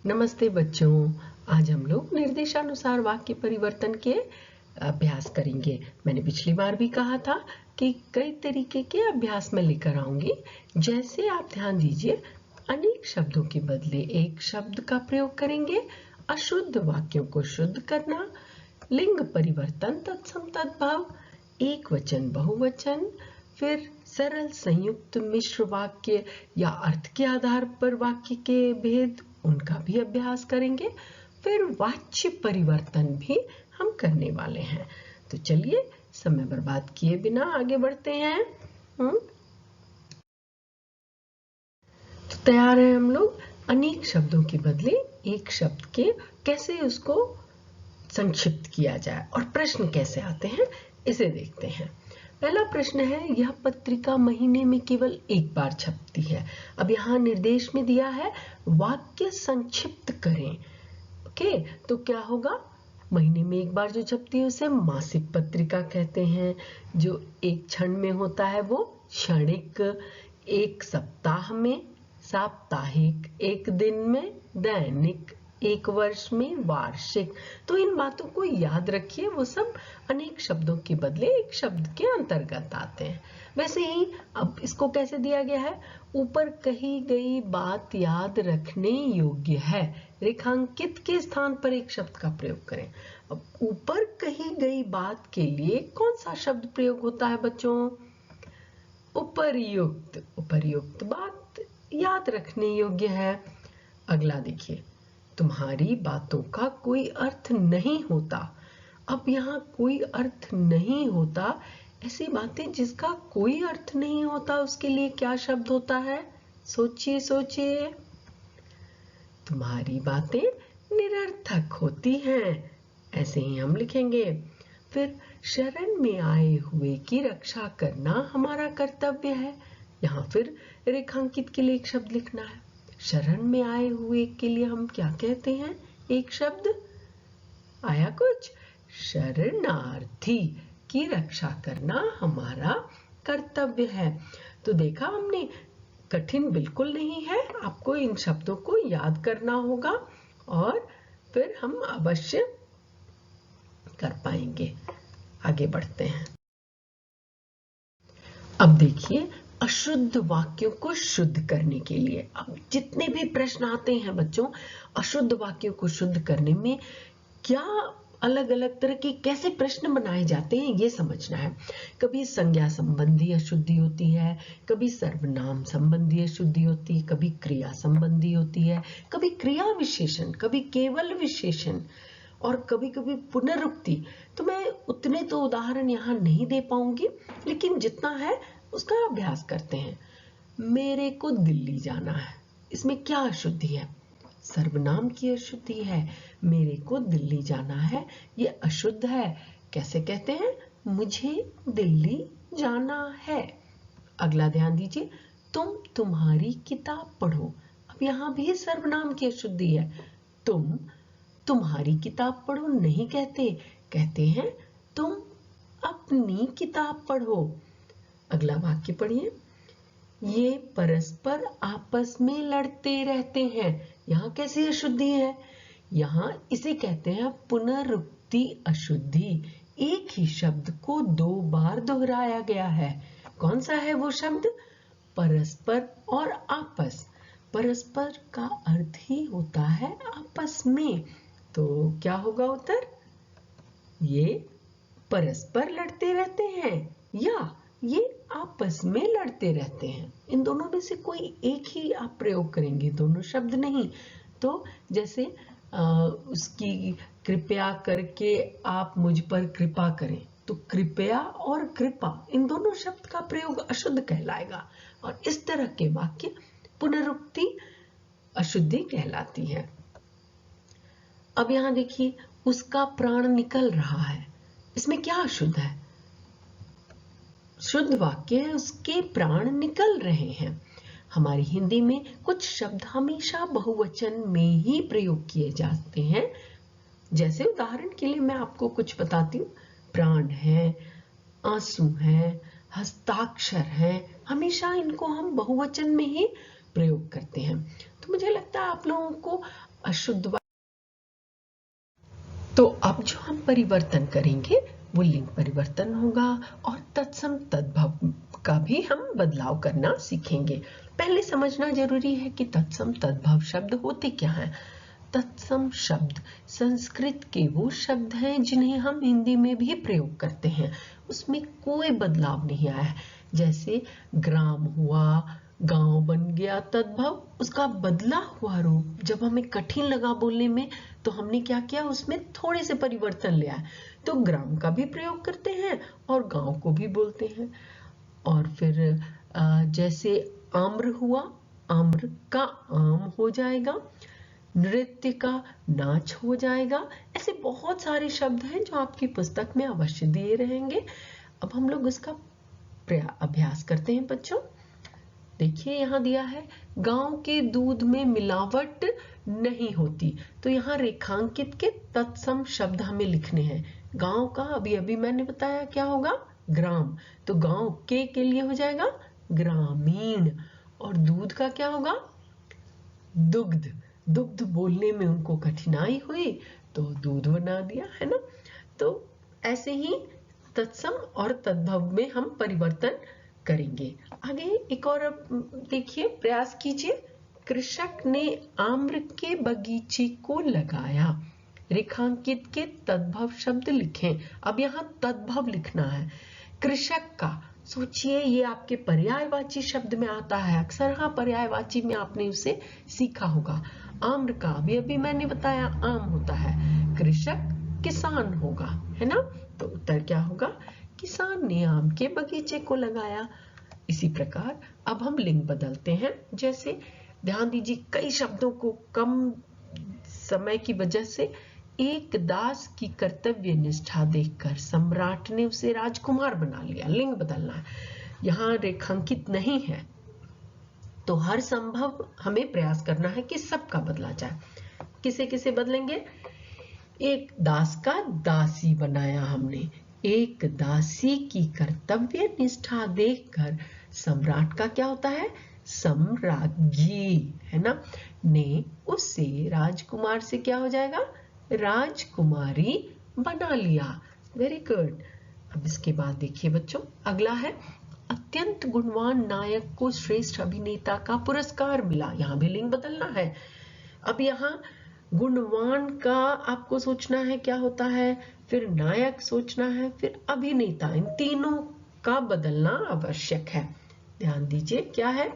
नमस्ते बच्चों। आज हम लोग निर्देशानुसार वाक्य परिवर्तन के अभ्यास करेंगे। मैंने पिछली बार भी कहा था कि कई तरीके के अभ्यास में लेकर आऊंगी। जैसे आप ध्यान दीजिए, अनेक शब्दों के बदले एक शब्द का प्रयोग करेंगे, अशुद्ध वाक्यों को शुद्ध करना, लिंग परिवर्तन, तत्सम तद्भव, एक वचन बहुवचन, फिर सरल संयुक्त मिश्र वाक्य या अर्थ के आधार पर वाक्य के भेद, उनका भी अभ्यास करेंगे। फिर वाच्य परिवर्तन भी हम करने वाले हैं। तो चलिए समय बर्बाद किए बिना आगे बढ़ते हैं। तो तैयार हैं हम लोग। अनेक शब्दों के बदले एक शब्द के कैसे उसको संक्षिप्त किया जाए और प्रश्न कैसे आते हैं, इसे देखते हैं। पहला प्रश्न है, यह पत्रिका महीने में केवल एक बार छपती है। अब यहाँ निर्देश में दिया है वाक्य संक्षिप्त करें। ओके, तो क्या होगा? महीने में एक बार जो छपती है उसे मासिक पत्रिका कहते हैं। जो एक क्षण में होता है वो क्षणिक, एक सप्ताह में साप्ताहिक, एक दिन में दैनिक, एक वर्ष में वार्षिक। तो इन बातों को याद रखिए, वो सब अनेक शब्दों के बदले एक शब्द के अंतर्गत आते हैं। वैसे ही अब इसको कैसे दिया गया है? ऊपर कही गई बात याद रखने योग्य है, रेखांकित के स्थान पर एक शब्द का प्रयोग करें। अब ऊपर कही गई बात के लिए कौन सा शब्द प्रयोग होता है बच्चों? उपर्युक्त। उपर्युक्त बात याद रखने योग्य है। अगला देखिए, तुम्हारी बातों का कोई अर्थ नहीं होता। अब यहाँ कोई अर्थ नहीं होता, ऐसी बातें जिसका कोई अर्थ नहीं होता उसके लिए क्या शब्द होता है? सोचिए सोचिए। तुम्हारी बातें निरर्थक होती हैं, ऐसे ही हम लिखेंगे। फिर शरण में आए हुए की रक्षा करना हमारा कर्तव्य है। यहाँ फिर रेखांकित के लिए एक शब्द लिखना है। शरण में आए हुए के लिए हम क्या कहते हैं? एक शब्द आया कुछ? शरणार्थी की रक्षा करना हमारा कर्तव्य है। तो देखा हमने, कठिन बिल्कुल नहीं है। आपको इन शब्दों को याद करना होगा और फिर हम अवश्य कर पाएंगे। आगे बढ़ते हैं। अब देखिए, अशुद्ध वाक्यों को शुद्ध करने के लिए अब जितने भी प्रश्न आते हैं बच्चों, अशुद्ध वाक्यों को शुद्ध करने में क्या अलग अलग तरह के कैसे प्रश्न बनाए जाते हैं ये समझना है। कभी संज्ञा संबंधी अशुद्धि होती है, कभी सर्वनाम संबंधी अशुद्धि होती है, कभी क्रिया संबंधी होती है, कभी क्रिया विशेषण, कभी केवल विशेषण और कभी कभी पुनरुक्ति। तो मैं उतने तो उदाहरण यहाँ नहीं दे पाऊंगी, लेकिन जितना है उसका अभ्यास करते हैं। मेरे को दिल्ली जाना है, इसमें क्या अशुद्धि है? सर्वनाम की अशुद्धि है। मेरे को दिल्ली जाना है, ये अशुद्ध है। कैसे कहते हैं? मुझे दिल्ली जाना है। अगला ध्यान दीजिए, तुम तुम्हारी किताब पढ़ो। अब यहाँ भी सर्वनाम की अशुद्धि है। तुम तुम्हारी किताब पढ़ो नहीं कहते, कहते हैं तुम अपनी किताब पढ़ो। अगला वाक्य पढ़िए, ये परस्पर आपस में लड़ते रहते हैं। यहाँ कैसी अशुद्धि है? यहाँ इसे कहते हैं पुनरुक्ति अशुद्धि। एक ही शब्द को दो बार दोहराया गया है। कौन सा है वो शब्द? परस्पर और आपस। परस्पर का अर्थ ही होता है आपस में। तो क्या होगा उत्तर? ये परस्पर लड़ते रहते हैं या ये आपस में लड़ते रहते हैं। इन दोनों में से कोई एक ही आप प्रयोग करेंगे, दोनों शब्द नहीं। तो जैसे उसकी कृपया करके आप मुझ पर कृपा करें, तो कृपया और कृपा इन दोनों शब्द का प्रयोग अशुद्ध कहलाएगा और इस तरह के वाक्य पुनरुक्ति अशुद्धि कहलाती है। अब यहाँ देखिए, उसका प्राण निकल रहा है, इसमें क्या अशुद्ध है? शुद्ध वाक्य है उसके प्राण निकल रहे हैं। हमारी हिंदी में कुछ शब्द हमेशा बहुवचन में ही प्रयोग किए जाते हैं। जैसे उदाहरण के लिए मैं आपको कुछ बताती हूँ। प्राण है, आंसू है, हस्ताक्षर है, हमेशा इनको हम बहुवचन में ही प्रयोग करते हैं। तो मुझे लगता है आप लोगों को अशुद्ध तो अब जो हम परिवर्तन करेंगे वो लिंग परिवर्तन होगा और तत्सम तद्भव का भी हम बदलाव करना सीखेंगे। पहले समझना जरूरी है कि तत्सम तद्भव शब्द होते क्या हैं। तत्सम शब्द संस्कृत के वो शब्द हैं जिन्हें हम हिंदी में भी प्रयोग करते हैं, उसमें कोई बदलाव नहीं आया है। जैसे ग्राम हुआ, गांव बन गया, तद्भव उसका बदला हुआ रूप। जब हमें कठिन लगा बोलने में तो हमने क्या किया, उसमें थोड़े से परिवर्तन लिया है। तो ग्राम का भी प्रयोग करते हैं और गांव को भी बोलते हैं। और फिर जैसे आम्र हुआ, आम्र का आम हो जाएगा, नृत्य का नाच हो जाएगा। ऐसे बहुत सारे शब्द हैं जो आपकी पुस्तक में अवश्य दिए रहेंगे। अब हम लोग उसका अभ्यास करते हैं बच्चों। देखिए यहाँ दिया है, गांव के दूध में मिलावट नहीं होती। तो यहाँ रेखांकित के तत्सम शब्द हमें लिखने हैं। गांव का अभी अभी मैंने बताया क्या होगा, ग्राम। तो गांव के लिए हो जाएगा ग्रामीण। और दूध का क्या होगा, दुग्ध। दुग्ध बोलने में उनको कठिनाई हुई तो दूध बना दिया, है ना। तो ऐसे ही तत्सम और तद्भव में हम परिवर्तन करेंगे। आगे एक और देखिए, प्रयास कीजिए। कृषक ने आम्र के बगीचे को लगाया। रेखांकित के तद्भव शब्द लिखें। अब यहाँ तद्भव लिखना है। कृषक का सोचिए, ये आपके पर्यायवाची शब्द में आता है अक्सर। हाँ, पर्यायवाची में आपने उसे सीखा होगा। आम्र का अभी अभी मैंने बताया आम होता है। कृषक किसान होगा, है ना। तो उत्तर क्या होगा, किसान ने आम के बगीचे को लगाया। इसी प्रकार अब हम लिंग बदलते हैं। जैसे ध्यान दीजिए, कई शब्दों को कम समय की वजह से एक दास की कर्तव्य निष्ठा देखकर सम्राट ने उसे राजकुमार बना लिया। लिंग बदलना है, यहाँ रेखांकित नहीं है। तो हर संभव हमें प्रयास करना है कि सबका बदला जाए। किसे किसे बदलेंगे, एक दास का दासी बनाया हमने। एक दासी की कर्तव्य निष्ठा देखकर सम्राट का क्या होता है, सम्राज्ञी, है ना, ने उससे राजकुमार से क्या हो जाएगा, राजकुमारी बना लिया। Very good. अब इसके बाद देखिए बच्चों, अगला है, अत्यंत गुणवान नायक को श्रेष्ठ अभिनेता का पुरस्कार मिला। यहाँ भी लिंग बदलना है। अब यहाँ गुणवान का आपको सोचना है क्या होता है, फिर नायक सोचना है, फिर अभिनेता। इन तीनों का बदलना आवश्यक है। ध्यान दीजिए क्या है,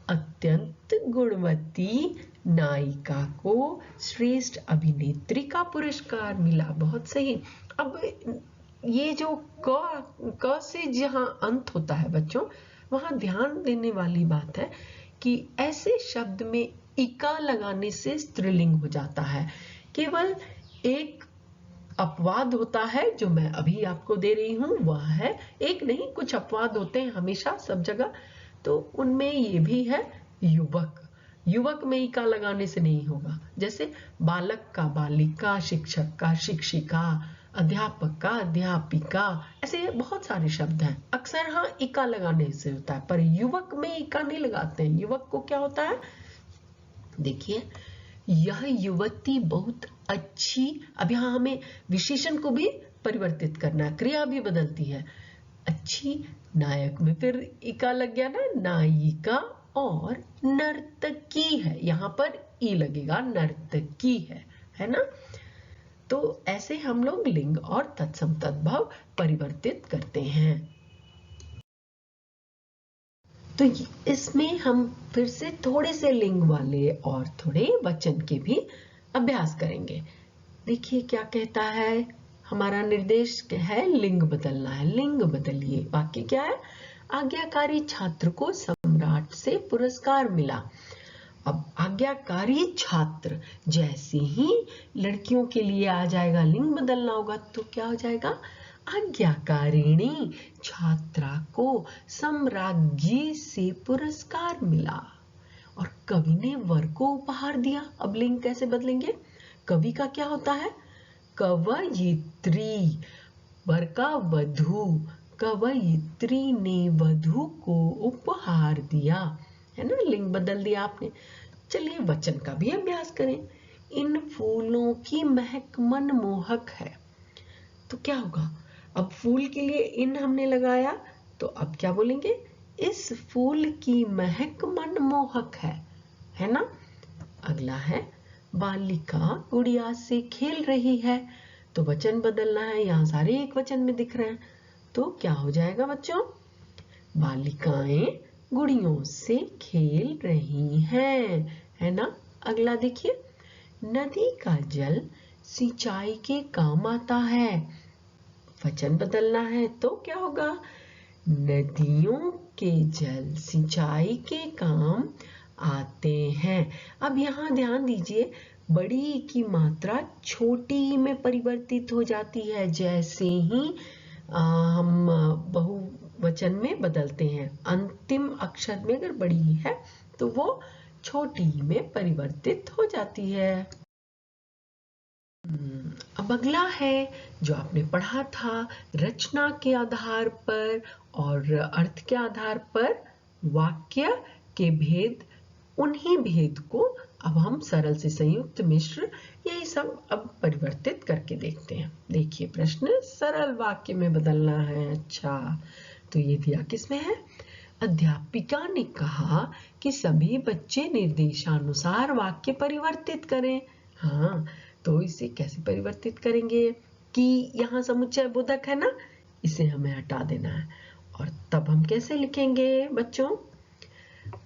अत्यंत गुणवती नायिका को श्रेष्ठ अभिनेत्री का पुरस्कार मिला। बहुत सही। अब ये जो क से जहां अंत होता है बच्चों, वहां ध्यान देने वाली बात है कि ऐसे शब्द में इका लगाने से स्त्रीलिंग हो जाता है। केवल एक अपवाद होता है जो मैं अभी आपको दे रही हूं, वह है, एक नहीं कुछ अपवाद होते हैं हमेशा सब जगह। तो उनमें ये भी है युवक। युवक में इका लगाने से नहीं होगा। जैसे बालक का बालिका, शिक्षक का शिक्षिका, अध्यापक का अध्यापिका, ऐसे बहुत सारे शब्द हैं। अक्सर हाँ इका लगाने से होता है, पर युवक में इका नहीं लगाते हैं। युवक को क्या होता है, देखिए, यह युवती बहुत अच्छी। अब यहाँ हमें विशेषण को भी परिवर्तित करना है, क्रिया भी बदलती है। अच्छी, नायक में फिर इका लग गया ना, नायिका, और नर्तकी है, यहाँ पर ई लगेगा, नर्तकी है ना। तो ऐसे हम लोग लिंग और तत्सम तद्भव परिवर्तित करते हैं। तो इसमें हम फिर से थोड़े से लिंग वाले और थोड़े वचन के भी अभ्यास करेंगे। देखिए क्या कहता है, हमारा निर्देश है लिंग बदलना है। लिंग बदलिए। वाक्य क्या है, आज्ञाकारी छात्र को सम्राट से पुरस्कार मिला। अब आज्ञाकारी छात्र, जैसे ही लड़कियों के लिए आ जाएगा लिंग बदलना होगा तो क्या हो जाएगा, आज्ञाकारिणी छात्रा को सम्राज्ञी से पुरस्कार मिला। और कवि ने वर को उपहार दिया। अब लिंग कैसे बदलेंगे, कवि का क्या होता है, कवयित्री, वर का वधू। कवयित्री ने वधू को उपहार दिया, है ना, लिंग बदल दिया आपने। चलिए वचन का भी अभ्यास करें। इन फूलों की महक मनमोहक है। तो क्या होगा, अब फूल के लिए इन हमने लगाया, तो अब क्या बोलेंगे, इस फूल की महक मनमोहक है ना। अगला है, बालिका गुड़िया से खेल रही है। तो वचन बदलना है, यहाँ सारे एक वचन में दिख रहे हैं, तो क्या हो जाएगा बच्चों, बालिकाएं गुड़ियों से खेल रही हैं, है ना। अगला देखिए, नदी का जल सिंचाई के काम आता है। वचन बदलना है, तो क्या होगा, नदियों के जल सिंचाई के काम आते हैं। अब यहाँ ध्यान दीजिए, बड़ी की मात्रा छोटी में परिवर्तित हो जाती है जैसे ही हम बहुवचन में बदलते हैं। अंतिम अक्षर में अगर बड़ी है तो वो छोटी में परिवर्तित हो जाती है। अब अगला है जो आपने पढ़ा था, रचना के आधार पर और अर्थ के आधार पर वाक्य के भेद, उन्हीं भेद को अब हम सरल से संयुक्त, मिश्र, यही सब अब परिवर्तित करके देखते हैं। देखिए प्रश्न, सरल वाक्य में बदलना है। अच्छा, तो ये दिया किसमें है, अध्यापिका ने कहा कि सभी बच्चे निर्देशानुसार वाक्य परिवर्तित करें। हाँ, तो इसे कैसे परिवर्तित करेंगे कि यहाँ समुच्चय बोधक है ना, इसे हमें हटा देना है। और तब हम कैसे लिखेंगे बच्चों,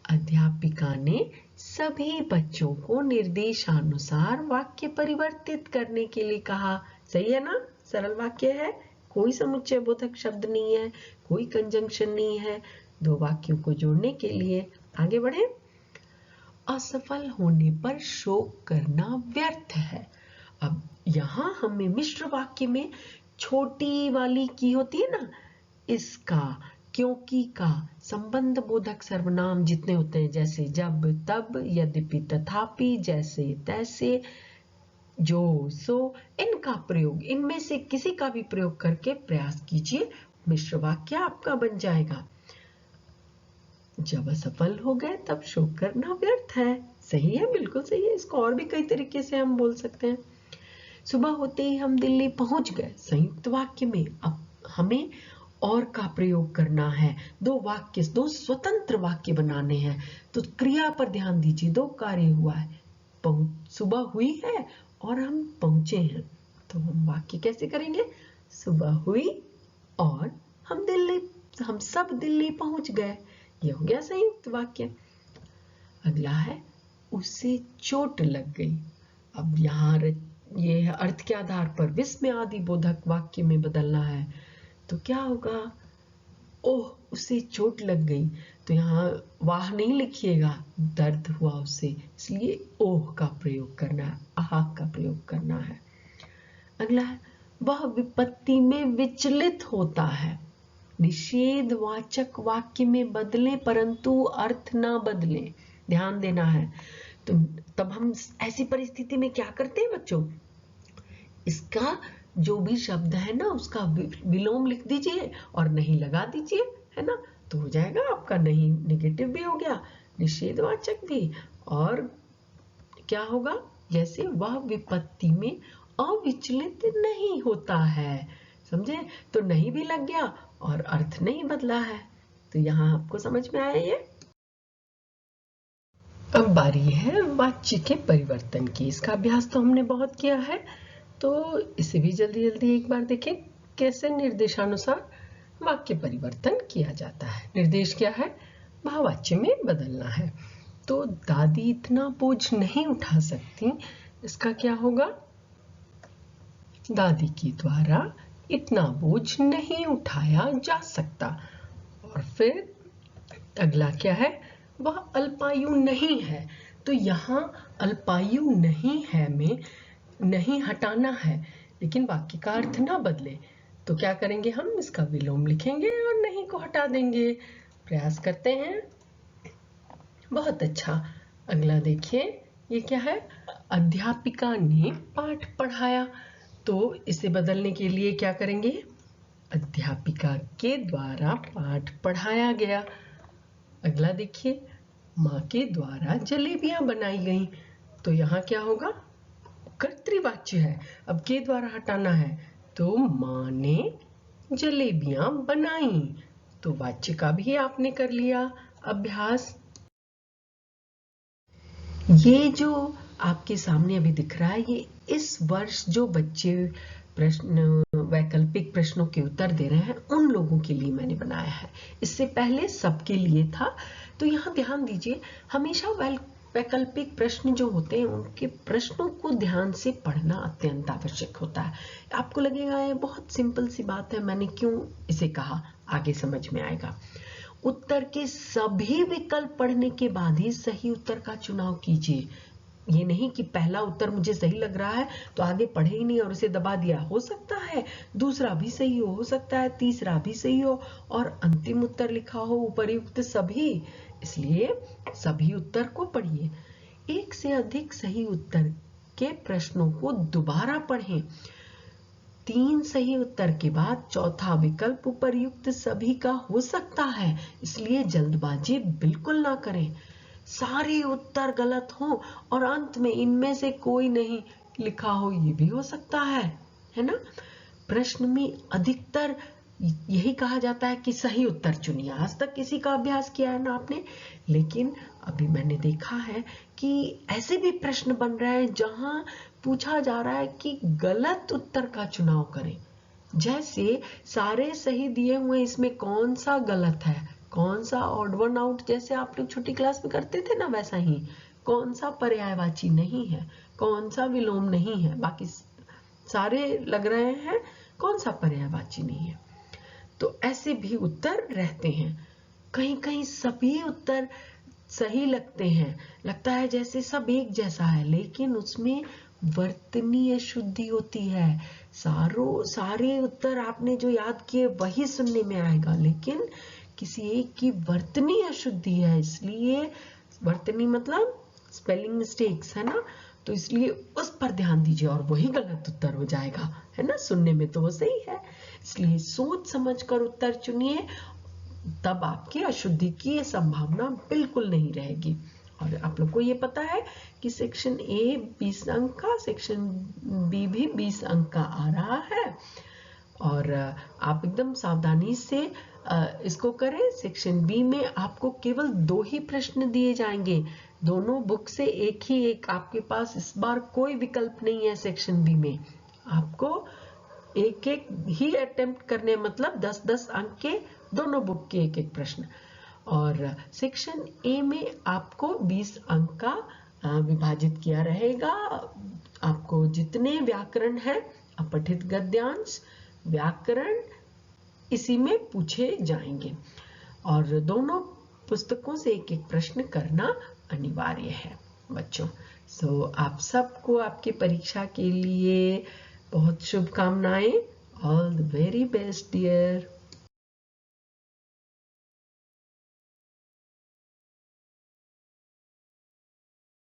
अध्यापिका ने सभी बच्चों को निर्देशानुसार वाक्य परिवर्तित करने के लिए कहा। सही है ना, सरल वाक्य है, कोई समुच्चय बोधक शब्द नहीं है, कोई कंजंक्शन नहीं है, दो वाक्यों को जोड़ने के लिए। आगे बढ़े, असफल होने पर शोक करना व्यर्थ है। अब यहाँ हमें मिश्र वाक्य में छोटी वाली की होती है ना, इसका, क्योंकि का, संबंध बोधक सर्वनाम जितने होते हैं, जैसे जब, तब, यद्यपि, तथापि, जैसे, तैसे, जो, सो, इनका प्रयोग, इनमें से किसी का भी प्रयोग करके प्रयास कीजिए, मिश्र वाक्य आपका बन जाएगा। जब असफल हो गए तब शोक करना व्यर्थ है। सही है, बिल्कुल सही है। इसको और भी कई तरीके से हम बोल सकते हैं। सुबह होते ही हम दिल्ली पहुंच गए, संयुक्त वाक्य में अब हमें और का प्रयोग करना है। दो वाक्य, दो स्वतंत्र वाक्य बनाने हैं, तो क्रिया पर ध्यान दीजिए। दो कार्य हुआ है, सुबह हुई है और हम पहुंचे हैं, तो हम वाक्य कैसे करेंगे, सुबह हुई और हम सब दिल्ली पहुंच गए, ये हो गया संयुक्त वाक्य। अगला है, उसे चोट लग गई। अब यहाँ ये अर्थ के आधार पर विस्मय आदि बोधक वाक्य में बदलना है, तो क्या होगा, ओह उसे चोट लग गई, तो यहाँ वाह नहीं लिखिएगा, दर्द हुआ उसे, इसलिए ओह का प्रयोग करना है, आह का प्रयोग करना है। अगला है, वह विपत्ति में विचलित होता है। निषेधवाचक वाक्य में बदलें परंतु अर्थ ना बदलें, ध्यान देना है। तो तब हम ऐसी परिस्थिति में क्या करते हैं बच्चों, इसका जो भी शब्द है ना उसका विलोम लिख दीजिए और नहीं लगा दीजिए, है ना, तो हो जाएगा आपका नहीं, नेगेटिव भी हो गया, निषेधवाचक भी, और क्या होगा, जैसे वह विपत्ति में अविचलित नहीं होता है। समझे, तो नहीं भी लग गया और अर्थ नहीं बदला है। तो यहाँ आपको समझ में आया ये। अब बारी है वाच्य के परिवर्तन की। इसका अभ्यास तो हमने बहुत किया है, तो इसे भी जल्दी जल्दी एक बार देखें, कैसे निर्देशानुसार वाक्य परिवर्तन किया जाता है। निर्देश क्या है, भाववाच्य में बदलना है। तो दादी इतना बोझ नहीं उठा सकती, इसका क्या होगा, दादी के द्वारा इतना बोझ नहीं उठाया जा सकता। और फिर अगला क्या है, वह अल्पायु नहीं है। तो यहाँ अल्पायु नहीं है में नहीं हटाना है, लेकिन वाक्य का अर्थ ना बदले, तो क्या करेंगे, हम इसका विलोम लिखेंगे और नहीं को हटा देंगे। प्रयास करते हैं। बहुत अच्छा। अगला देखिए, ये क्या है, अध्यापिका ने पाठ पढ़ाया। तो इसे बदलने के लिए क्या करेंगे, अध्यापिका के द्वारा पाठ पढ़ाया गया। अगला देखिए, माँ के द्वारा जलेबियां बनाई गई। तो यहाँ क्या होगा, कर्तृवाच्य है, अब के द्वारा हटाना है, तो माँ ने जलेबियां बनाई, तो वाच्य का भी आपने कर लिया अभ्यास। ये जो आपके सामने अभी दिख रहा है, ये इस वर्ष जो बच्चे प्रश्न वैकल्पिक प्रश्नों के उत्तर दे रहे हैं उन लोगों के लिए मैंने बनाया है, इससे पहले सबके लिए था। तो यहाँ ध्यान दीजिए, हमेशा वैकल्पिक प्रश्न जो होते हैं उनके प्रश्नों को ध्यान से पढ़ना अत्यंत आवश्यक होता है। आपको लगेगा ये बहुत सिंपल सी बात है, मैंने क्यों इसे कहा, आगे समझ में आएगा। उत्तर के सभी विकल्प पढ़ने के बाद ही सही उत्तर का चुनाव कीजिए। ये नहीं कि पहला उत्तर मुझे सही लग रहा है तो आगे पढ़े ही नहीं और उसे दबा दिया, हो सकता है दूसरा भी सही हो सकता है तीसरा भी सही हो और अंतिम उत्तर लिखा हो उपर्युक्त सभी, इसलिए सभी उत्तर को पढ़िए। एक से अधिक सही उत्तर के प्रश्नों को दोबारा पढ़ें। 3 सही उत्तर के बाद चौथा विकल्प उपर्युक्त सभी का हो सकता है, इसलिए जल्दबाजी बिल्कुल ना करें। सारे उत्तर गलत हो और अंत में इनमें से कोई नहीं लिखा हो, ये भी हो सकता है ना। प्रश्न में अधिकतर यही कहा जाता है कि सही उत्तर चुनिए। आज तक किसी का अभ्यास किया है ना आपने, लेकिन अभी मैंने देखा है कि ऐसे भी प्रश्न बन रहे हैं जहां पूछा जा रहा है कि गलत उत्तर का चुनाव करें। जैसे सारे सही दिए हुए, इसमें कौन सा गलत है, कौन सा ऑड वन आउट, जैसे आप लोग छोटी क्लास में करते थे ना वैसा ही, कौन सा पर्यायवाची नहीं है, कौन सा विलोम नहीं है, बाकी सारे लग रहे हैं, कौन सा पर्यायवाची नहीं है। तो ऐसे भी उत्तर रहते हैं। कहीं कहीं सभी उत्तर सही लगते हैं, लगता है जैसे सब एक जैसा है, लेकिन उसमें वर्तनीय शुद्धि होती है। सारे उत्तर आपने जो याद किए वही सुनने में आएगा, लेकिन किसी एक की वर्तनीय अशुद्धि है, इसलिए वर्तनी मतलब स्पेलिंग मिस्टेक्स है ना, तो इसलिए उस पर ध्यान दीजिए और वही गलत उत्तर हो जाएगा, है ना। सुनने में तो वो सही है, इसलिए सोच समझकर उत्तर चुनिए, तब आपकी अशुद्धि की संभावना बिल्कुल नहीं रहेगी। और आप लोग को ये पता है कि सेक्शन ए 20 अंक का, सेक्शन बी भी 20 अंक का आ रहा है, और आप एकदम सावधानी से इसको करें। सेक्शन बी में आपको केवल 2 ही प्रश्न दिए जाएंगे, दोनों बुक से एक ही एक, आपके पास इस बार कोई विकल्प नहीं है। सेक्शन बी में आपको एक एक ही अटेम्प्ट करने, मतलब 10-10 अंक के दोनों बुक के एक एक प्रश्न। और सेक्शन ए में आपको 20 अंक का विभाजित किया रहेगा। आपको जितने व्याकरण है, अपठित गद्यांश, व्याकरण, इसी में पूछे जाएंगे और दोनों पुस्तकों से एक एक प्रश्न करना अनिवार्य है बच्चों। सो आप सबको आपकी परीक्षा के लिए बहुत शुभकामनाएं। All the very best dear.